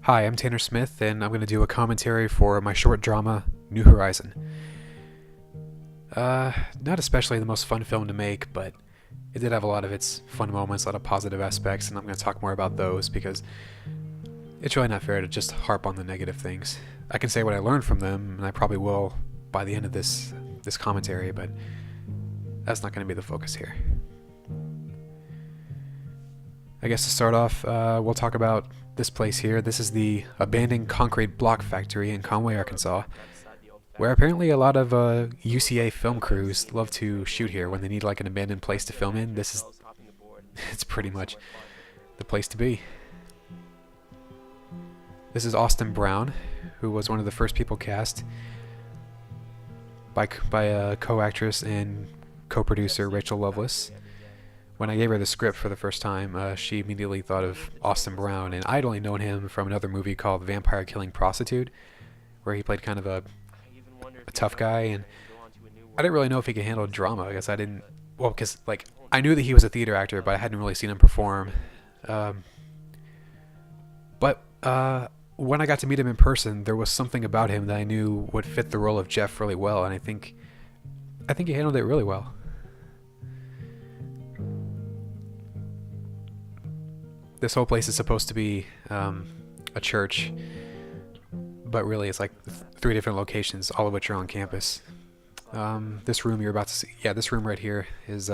Hi, I'm Tanner Smith, and I'm going to do a commentary for my short drama, New Horizon. Not especially the most fun film to make, but it did have a lot of its fun moments, a lot of positive aspects, and I'm going to talk more about those because it's really not fair to just harp on the negative things. I can say what I learned from them, and I probably will by the end of this commentary, but that's not going to be the focus here. I guess to start off, we'll talk about this place here. This is the abandoned concrete block factory in Conway, Arkansas, where apparently a lot of UCA film crews love to shoot here when they need like an abandoned place to film in. It's pretty much the place to be. This is Austin Brown, who was one of the first people cast by co-actress and co-producer Rachel Loveless. When I gave her the script for the first time, she immediately thought of Austin Brown, and I'd only known him from another movie called Vampire Killing Prostitute, where he played kind of a tough guy, and I didn't really know if he could handle drama. I guess I didn't, well, because like I knew that he was a theater actor, but I hadn't really seen him perform. But when I got to meet him in person, there was something about him that I knew would fit the role of Jeff really well, and I think he handled it really well. This whole place is supposed to be a church, but really it's like three different locations, all of which are on campus. This room you're about to see, this room right here is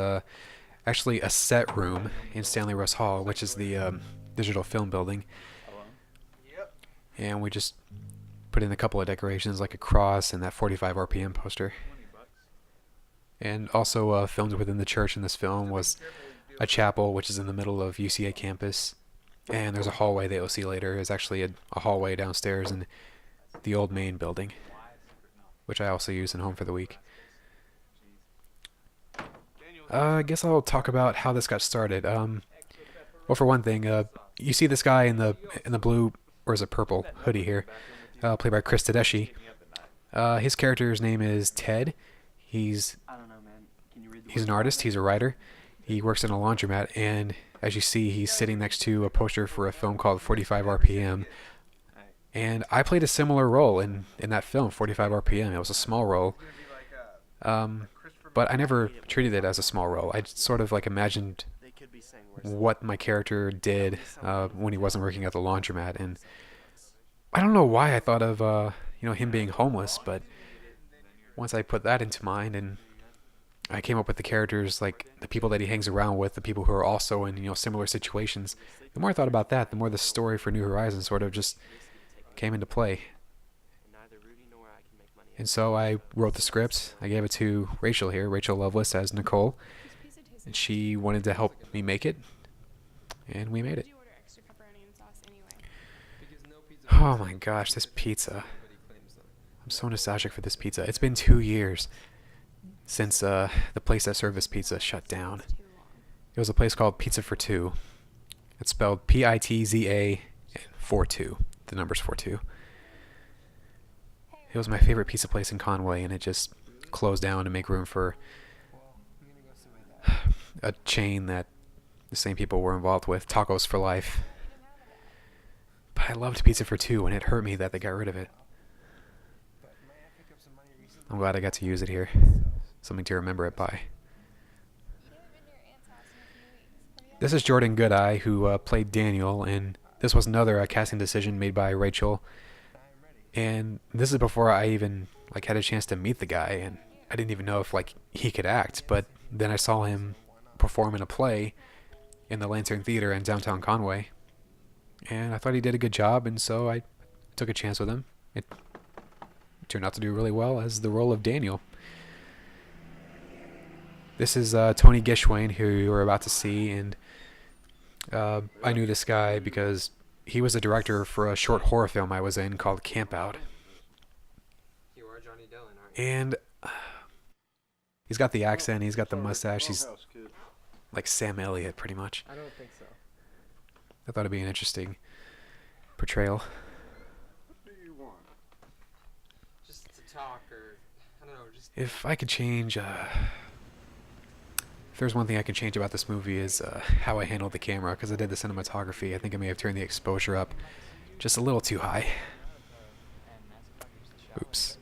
actually a set room in Stanley Russ Hall, which is the digital film building. And we just put in a couple of decorations like a cross and that 45 RPM poster. And also filmed within the church in this film was a chapel, which is in the middle of UCA campus, and there's a hallway that you'll see later. Is actually a hallway downstairs in the old main building, which I also use in Home for the Week. I guess I'll talk about how this got started. Well, for one thing, you see this guy in the blue, or is it purple, hoodie here, played by Chris Tedeschi. His character's name is Ted. He's an artist. He's a writer. He works in a laundromat, and as you see, he's sitting next to a poster for a film called 45 RPM. And I played a similar role in that film, 45 RPM. It was a small role, but I never treated it as a small role. I sort of like imagined what my character did when he wasn't working at the laundromat, and I don't know why I thought of him being homeless, but once I put that into mind and I came up with the characters, like the people that he hangs around with, the people who are also in similar situations. The more I thought about that, the more the story for New Horizons sort of just came into play. And so I wrote the script. I gave it to Rachel here, Rachel Loveless as Nicole, and she wanted to help me make it, and we made it. Oh my gosh, this pizza. I'm so nostalgic for this pizza. It's been 2 years since the place that served this pizza shut down. It was a place called Pizza for Two. It's spelled Pitza 42. The number's 42. It was my favorite pizza place in Conway, and it just closed down to make room for a chain that the same people were involved with, Tacos for Life. But I loved Pizza for Two, and it hurt me that they got rid of it. I'm glad I got to use it here. Something to remember it by. This is Jordan Goodeye, who played Daniel, and this was another casting decision made by Rachel. And this is before I even had a chance to meet the guy, and I didn't even know if he could act. But then I saw him perform in a play in the Lantern Theater in downtown Conway, and I thought he did a good job, and so I took a chance with him. It turned out to do really well as the role of Daniel. This is Tony Gishwain, who you're about to see, and I knew this guy because he was a director for a short horror film I was in called Camp Out. You are Johnny Dillon, aren't you? And he's got the accent, he's got the mustache, he's like Sam Elliott, pretty much. I don't think so. I thought it'd be an interesting portrayal. What do you want? Just to talk, or I don't know, just. If I could change, if there's one thing I can change about this movie is how I handled the camera, because I did the cinematography. I think I may have turned the exposure up just a little too high. Oops.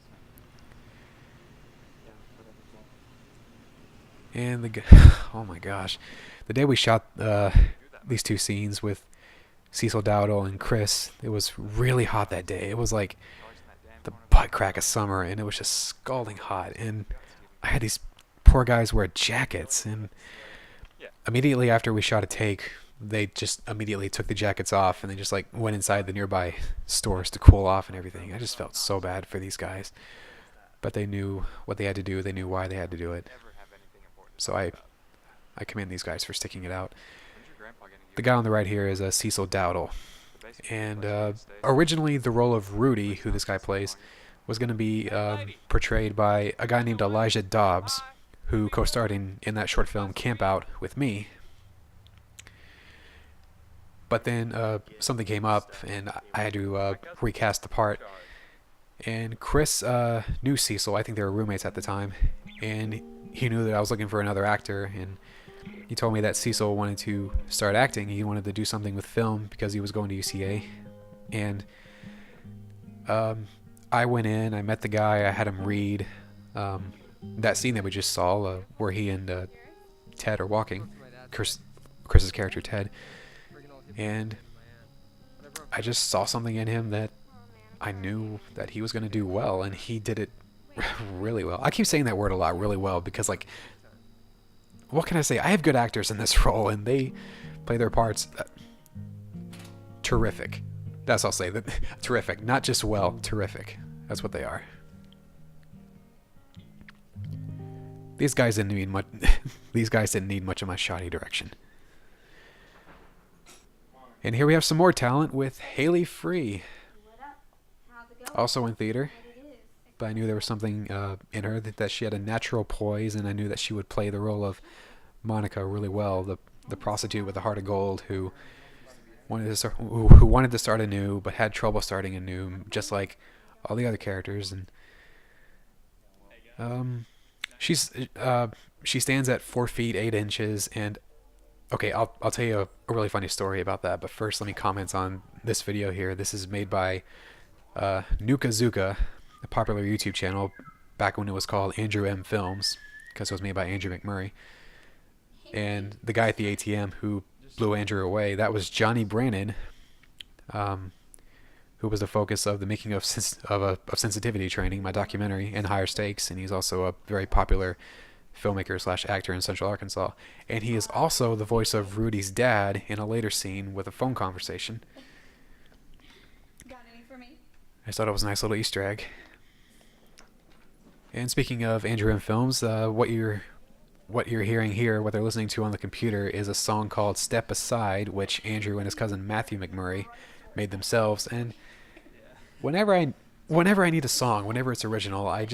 And oh my gosh, the day we shot these two scenes with Cecil Dowdle and Chris, it was really hot that day. It was like the butt crack of summer, and it was just scalding hot. And I had these poor guys wear jackets, and immediately after we shot a take, they just immediately took the jackets off, and they just like went inside the nearby stores to cool off and everything. I just felt so bad for these guys, but they knew what they had to do. They knew why they had to do it. So I commend these guys for sticking it out. The guy on the right here is Cecil Dowdle. And originally the role of Rudy, who this guy plays, was going to be portrayed by a guy named Elijah Dobbs, who co-starred in that short film Camp Out with me. But then something came up, and I had to recast the part. And Chris knew Cecil. I think they were roommates at the time. And he knew that I was looking for another actor, and he told me that Cecil wanted to start acting. He wanted to do something with film because he was going to UCA. And I went in, I met the guy, I had him read that scene that we just saw where he and Ted are walking, Chris's character Ted. And I just saw something in him that I knew that he was going to do well, and he did it really well. I keep saying that word a lot, really well, because like, what can I say? I have good actors in this role, and they play their parts terrific. That's all I'll say. That terrific, not just well, terrific. That's what they are. These guys didn't need much. These guys didn't need much of my shoddy direction. And here we have some more talent with Haley Free, also in theater. But I knew there was something in her that she had a natural poise, and I knew that she would play the role of Monica really well, the prostitute with a heart of gold who wanted to start anew but had trouble starting anew, just like all the other characters. And she stands at 4 feet 8 inches, and okay, I'll tell you a really funny story about that. But first, let me comment on this video here. This is made by Nuka Zuka, a popular YouTube channel back when it was called Andrew M Films, because it was made by Andrew McMurray. And the guy at the ATM who blew Andrew away, that was Johnny Brannon, who was the focus of the making of Sensitivity Training, my documentary, and Higher Stakes. And he's also a very popular filmmaker / actor in Central Arkansas. And he is also the voice of Rudy's dad in a later scene with a phone conversation. Got any for me? I just thought it was a nice little Easter egg. And speaking of Andrew M Films, what you're hearing here, what they're listening to on the computer, is a song called Step Aside, which Andrew and his cousin Matthew McMurray made themselves. And whenever I need a song, whenever it's original, I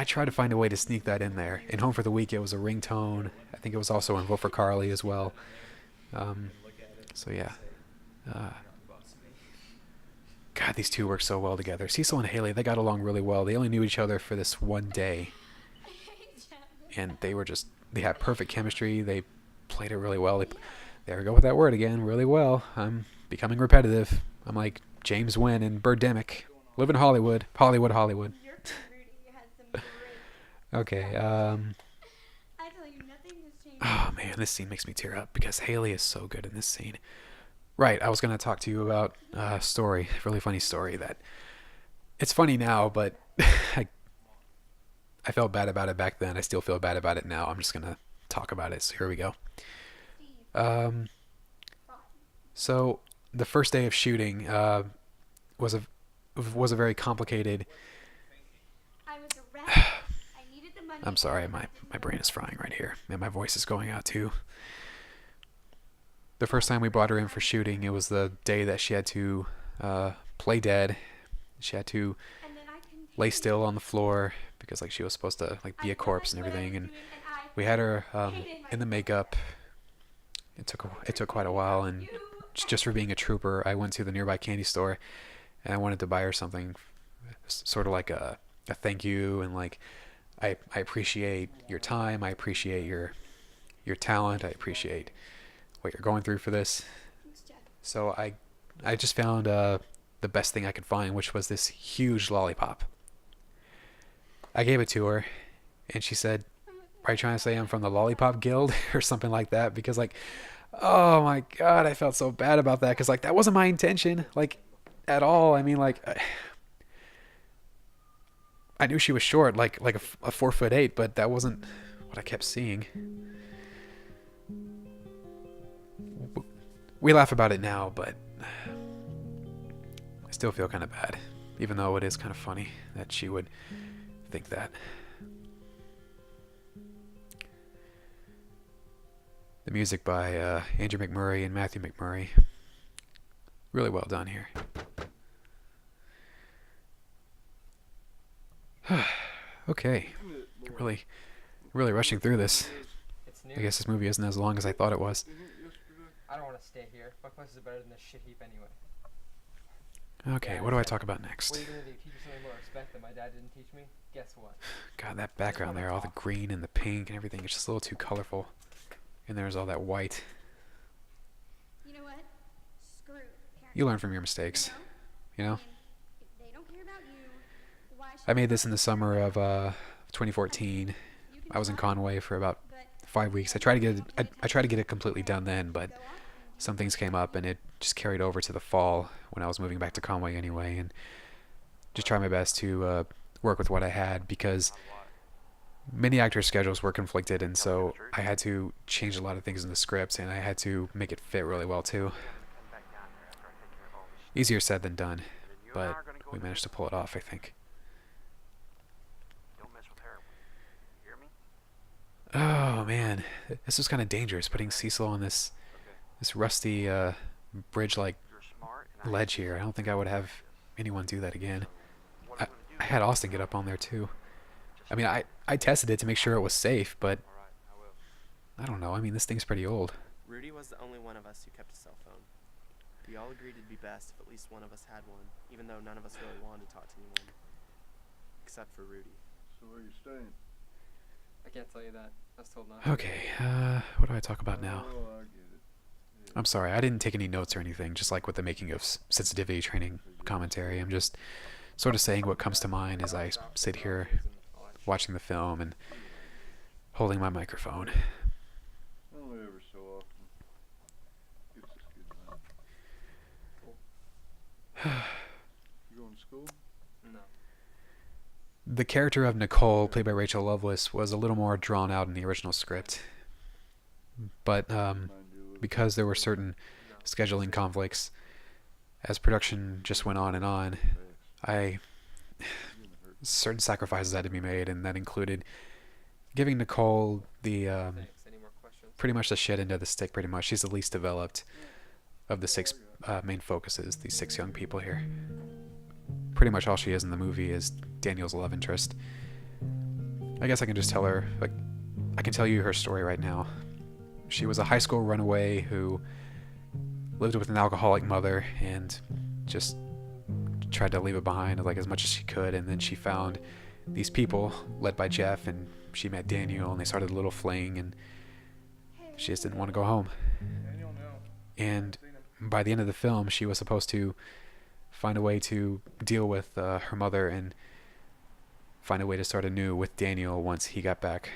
try to find a way to sneak that in there. In Home for the Week, it was a ringtone. I think it was also in Vote for Carly as well. So yeah. God, these two work so well together. Cecil and Haley, they got along really well. They only knew each other for this one day. And they had perfect chemistry. They played it really well. There we go with that word again, really well. I'm becoming repetitive. I'm like James Wynn and Birdemic. Live in Hollywood. Hollywood. Okay, I tell you, nothing has changed. oh man, this scene makes me tear up because Haley is so good in this scene. Right, I was going to talk to you about a story, a really funny story that, it's funny now, but I felt bad about it back then. I still feel bad about it now. I'm just going to talk about it, so here we go. So the first day of shooting was a very complicated... I was arrested. I needed the money. I'm sorry, my brain is frying right here, and my voice is going out too. The first time we brought her in for shooting, it was the day that she had to play dead. She had to lay still on the floor because like she was supposed to like be a corpse and everything. And we had her in the makeup. It took quite a while, and just for being a trooper, I went to the nearby candy store and I wanted to buy her something, sort of like a thank you, and like I appreciate your time, I appreciate your talent, I appreciate what you're going through for this. So I just found the best thing I could find, which was this huge lollipop. I gave it to her, and she said, "Are you trying to say I'm from the Lollipop Guild?" or something like that? Because like, oh my god, I felt so bad about that because like that wasn't my intention, like at all. I mean, like I knew she was short, like a 4'8", but that wasn't what I kept seeing. We laugh about it now, but I still feel kind of bad, even though it is kind of funny that she would think that. The music by Andrew McMurray and Matthew McMurray. Really well done here. Okay. Really rushing through this. It's new. I guess this movie isn't as long as I thought it was. I don't want to stay here. My place is better than this shit heap anyway. Okay, what do I talk about next? What are you gonna do? Teach me something more respect that my dad didn't teach me? Guess what? God, that background there, all the green and the pink and everything, it's just a little too colorful. And there's all that white. You know what? Screw parents. You learn from your mistakes, you know? And if they don't care about you, why should I made this in the summer of 2014. you can I was in try, Conway for about but 5 weeks. I tried to get it, I tried to get it completely done then, but go off and some things came up and it just carried over to the fall when I was moving back to Conway anyway, and just try my best to work with what I had because many actors' schedules were conflicted, and so I had to change a lot of things in the script, and I had to make it fit really well too. Easier said than done, but we managed to pull it off, I think. Oh man, this was kind of dangerous putting Cecil on this rusty bridge-like ledge here. I don't think I would have anyone do that again. I had Austin get up on there too. I mean, I tested it to make sure it was safe, but I don't know. I mean, this thing's pretty old. Rudy was the only one of us who kept a cell phone. We all agreed it'd be best if at least one of us had one, even though none of us really wanted to talk to anyone. Except for Rudy. So where you staying? I can't tell you that. I was told not. Okay, what do I talk about now? Oh, I get it. Yeah. I'm sorry, I didn't take any notes or anything, just like with the making of sensitivity training commentary. I'm just sort of saying what comes to mind as I sit here watching the film and holding my microphone. Only ever so often. Gets us good night. You going to school? No. The character of Nicole, played by Rachel Loveless, was a little more drawn out in the original script. But Mind you, with because there were certain scheduling conflicts, as production just went on and on, I certain sacrifices had to be made, and that included giving Nicole the Thanks. Any more questions? pretty much the shit end of the stick. Pretty much, she's the least developed of the six main focuses. These six young people here. Pretty much all she is in the movie is Daniel's love interest. I guess I can just tell her, like, I can tell you her story right now. She was a high school runaway who lived with an alcoholic mother and just tried to leave it behind like as much as she could, and then she found these people led by Jeff, and she met Daniel, and they started a little fling, and she just didn't want to go home. And by the end of the film, she was supposed to find a way to deal with her mother and find a way to start anew with Daniel once he got back,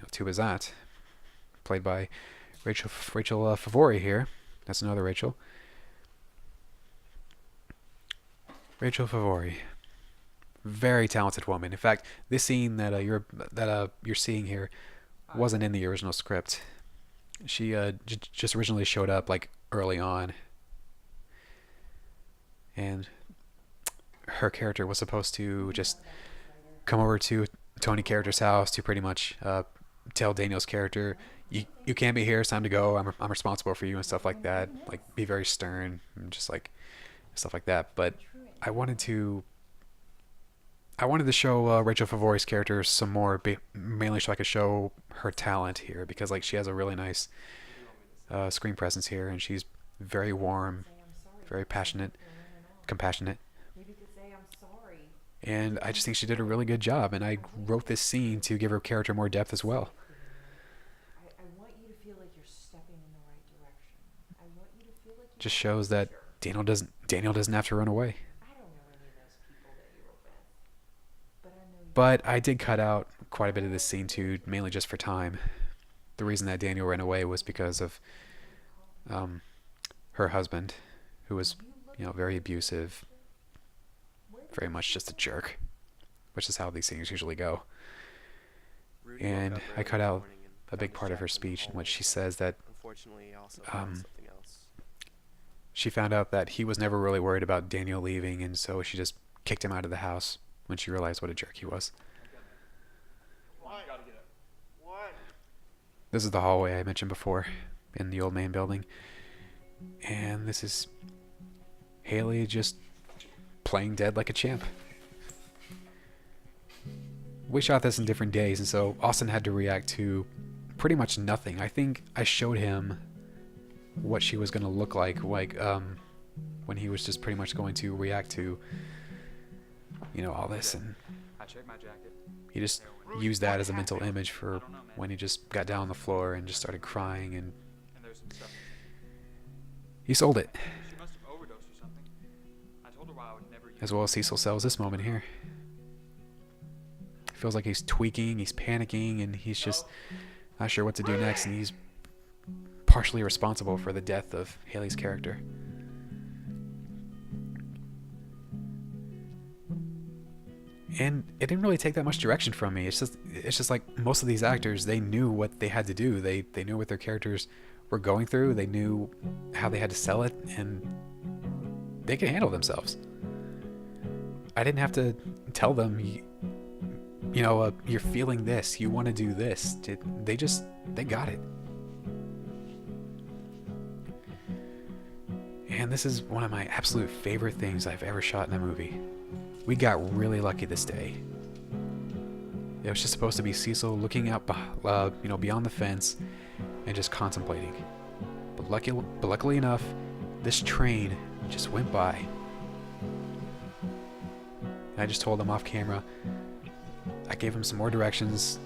to his aunt, played by Rachel Favori here. That's another Rachel. Rachel Favori, very talented woman. In fact, this scene that you're seeing here wasn't in the original script. She just originally showed up like early on, and her character was supposed to just come over to Tony character's house to pretty much tell Daniel's character, you can't be here, it's time to go, I'm responsible for you, and stuff like that, like be very stern and just like stuff like that. But I wanted to show Rachel Favori's character some more, mainly so I could show her talent here, because like she has a really nice screen presence here, and she's very warm, very passionate, compassionate, and I just think she did a really good job, and I wrote this scene to give her character more depth as well. I want you to feel like you're stepping in the right direction. I want you to feel like you Just shows that Daniel doesn't have to run away. I don't know any of those people that you were with, but I know you. But I did cut out quite a bit of this scene too, mainly just for time. The reason that Daniel ran away was because of her husband, who was, very abusive, very much just a jerk, which is how these things usually go. Rudy woke And up I early cut one out morning and a big found part of her Jeff in the speech in hallway. which she says that Unfortunately, he also found something else. she found out that he was never really worried about Daniel leaving, and so she just kicked him out of the house when she realized what a jerk he was. What? What? This is the hallway I mentioned before in the old main building. And this is Haley just playing dead like a champ. We shot this in different days, and so Austin had to react to pretty much nothing. I think I showed him what she was going to look like when he was just pretty much going to react to, all this, and I checked my jacket. he just used that as a mental image for when he just got down on the floor and just started crying, and And there's some stuff. he sold it. She must have overdosed or something. I told her why I would never use As well as Cecil sells this moment here. Feels like he's tweaking, he's panicking, and he's just not sure what to do next, and he's partially responsible for the death of Haley's character. And it didn't really take that much direction from me. It's just like most of these actors, they knew what they had to do. They knew what their characters were going through. They knew how they had to sell it, and they could handle themselves. I didn't have to tell them, you're feeling this, you want to do this. They got it. And this is one of my absolute favorite things I've ever shot in a movie. We got really lucky this day. It was just supposed to be Cecil looking out, beyond the fence and just contemplating. But luckily enough, this train just went by. And I just told him off camera. I gave him some more directions,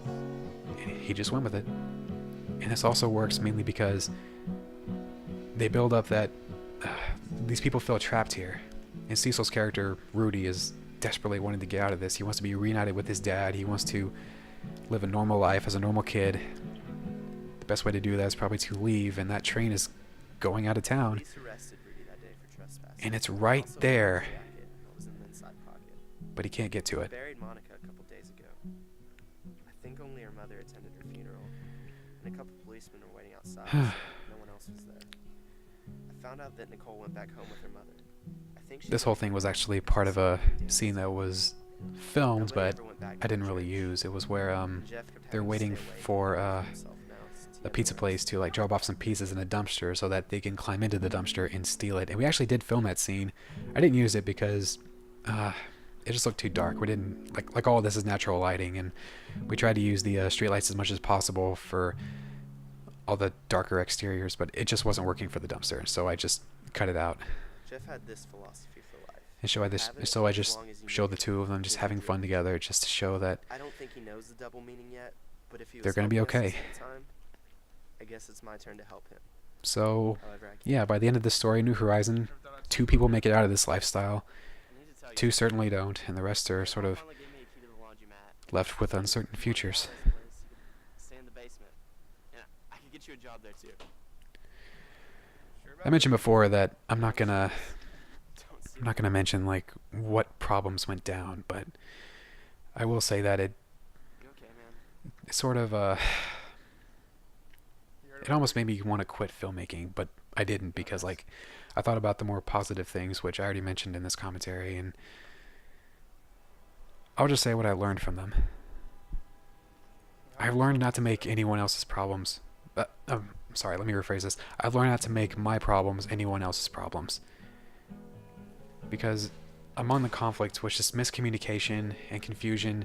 and he just went with it. And this also works mainly because they build up that these people feel trapped here. And Cecil's character, Rudy, is desperately wanting to get out of this. He wants to be reunited with his dad. He wants to live a normal life as a normal kid. The best way to do that is probably to leave, and that train is going out of town. Police arrested Rudy that day for trespassing. And it's right Also found there. his jacket that was in the inside pocket. But he can't get to They it. buried Monica a couple days ago. I think only her mother attended her funeral, and a couple policemen were waiting outside. So no one else was there. I found out that Nicole went back home with her mother. I think she This whole thing was actually part of a scene that was filmed, Nobody but ever went back I to the didn't really church. use. It was where Jeff kept they're having to waiting stay awake for and himself now since he a had pizza no place to like drop off some pizzas in a dumpster so that they can climb into the dumpster and steal it. And we actually did film that scene. I didn't use it because it just looked too dark. We didn't like all of this is natural lighting, and we tried to use the street lights as much as possible for all the darker exteriors, but it just wasn't working for the dumpster. So I just cut it out. Jeff had this philosophy for life. And so I Have it just as long as you showed the make it two of them just good having for fun you. together, just to show that I don't think he knows the double meaning yet, but if he was They're gonna be helpless okay. at the same time, I guess it's my turn to help him. So, However, I can. yeah, by the end of the story, New Horizon, 2 people make it out of this lifestyle, I need to tell you 2 certainly don't, and the rest are sort of Finally gave me a key to the laundromat. left with uncertain futures. This place, you could stay in the basement. Yeah, I could get you a job there too. I mentioned before that I'm not gonna Don't see mention like what problems went down, but I will say that you okay, man? it sort of it almost made me want to quit filmmaking, but I didn't because like I thought about the more positive things, which I already mentioned in this commentary, and I'll just say what I learned from them. I've learned not to make anyone else's problems. Sorry, let me rephrase this. I've learned not to make my problems anyone else's problems. Because among the conflict was just miscommunication and confusion,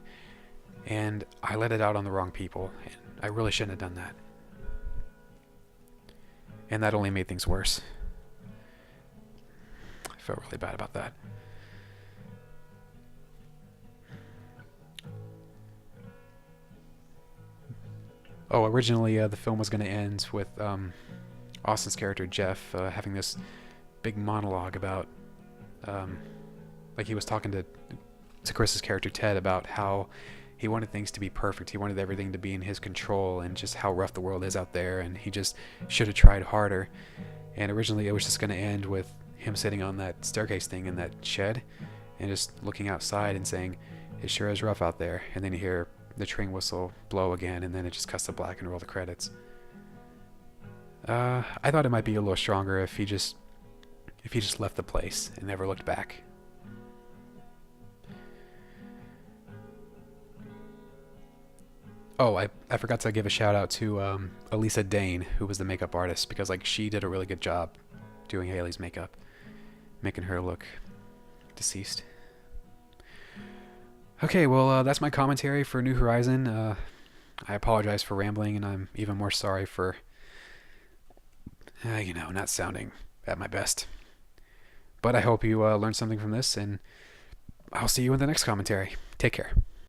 and I let it out on the wrong people, and I really shouldn't have done that. And that only made things worse. I felt really bad about that. Oh, originally the film was going to end with Austin's character Jeff having this big monologue about, like he was talking to Chris's character Ted about how he wanted things to be perfect. He wanted everything to be in his control, and just how rough the world is out there, and he just should have tried harder. And originally it was just going to end with him sitting on that staircase thing in that shed and just looking outside and saying, "It sure is rough out there." And then you hear the train whistle blow again, and then it just cuts to black and roll the credits. I thought it might be a little stronger if he just left the place and never looked back. Oh, I forgot to give a shout out to Elisa Dane, who was the makeup artist, because like she did a really good job doing Haley's makeup, making her look deceased. Okay, well that's my commentary for New Horizon. I apologize for rambling, and I'm even more sorry for not sounding at my best. But I hope you learned something from this, and I'll see you in the next commentary. Take care.